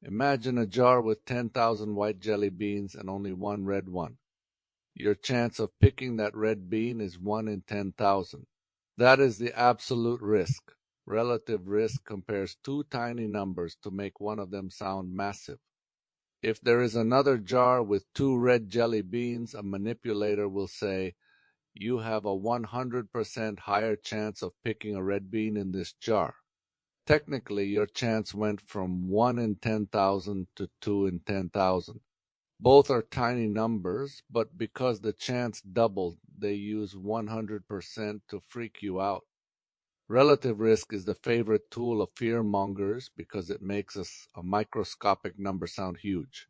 Imagine a jar with 10,000 white jelly beans and only one red one. Your chance of picking that red bean is 1 in 10,000. That is the absolute risk. Relative risk compares two tiny numbers to make one of them sound massive. If there is another jar with two red jelly beans, a manipulator will say, "You have a 100% higher chance of picking a red bean in this jar." Technically, your chance went from 1 in 10,000 to 2 in 10,000. Both are tiny numbers, but because the chance doubled, they use 100% to freak you out. Relative risk is the favorite tool of fear-mongers because it makes a microscopic number sound huge.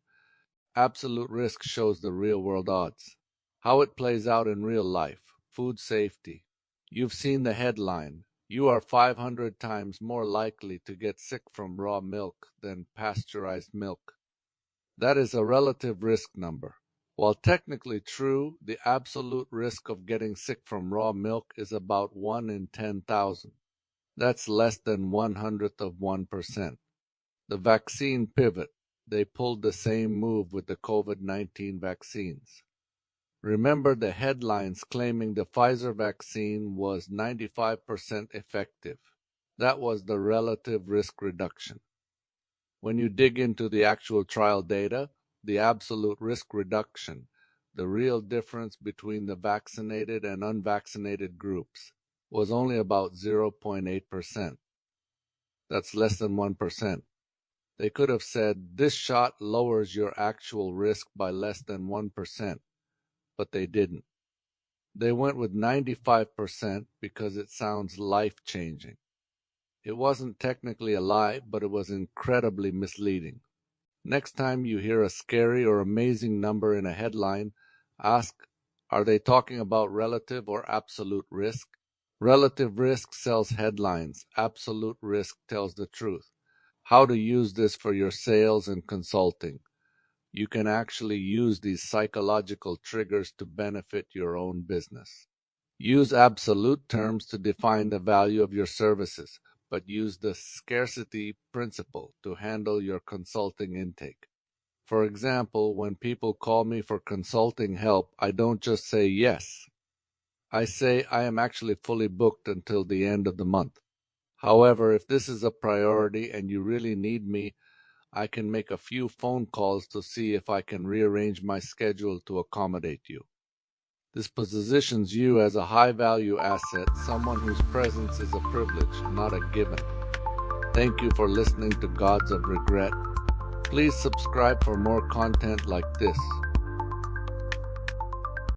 Absolute risk shows the real-world odds. How it plays out in real life. Food safety. You've seen the headline. You are 500 times more likely to get sick from raw milk than pasteurized milk. That is a relative risk number. While technically true, the absolute risk of getting sick from raw milk is about 1 in 10,000. That's less than 1/100%. The vaccine pivot. They pulled the same move with the COVID-19 vaccines. Remember the headlines claiming the Pfizer vaccine was 95% effective. That was the relative risk reduction. When you dig into the actual trial data, the absolute risk reduction, the real difference between the vaccinated and unvaccinated groups, was only about 0.8%. That's less than 1%. They could have said, "This shot lowers your actual risk by less than 1%, but they didn't. They went with 95% because it sounds life-changing. It wasn't technically a lie, but it was incredibly misleading. Next time you hear a scary or amazing number in a headline, ask, are they talking about relative or absolute risk? Relative risk sells headlines. Absolute risk tells the truth. How to use this for your sales and consulting. You can actually use these psychological triggers to benefit your own business. Use absolute terms to define the value of your services, but use the scarcity principle to handle your consulting intake. For example, when people call me for consulting help, I don't just say yes. I say I am actually fully booked until the end of the month. However, if this is a priority and you really need me, I can make a few phone calls to see if I can rearrange my schedule to accommodate you. This positions you as a high-value asset, someone whose presence is a privilege, not a given. Thank you for listening to Gods of Regret. Please subscribe for more content like this.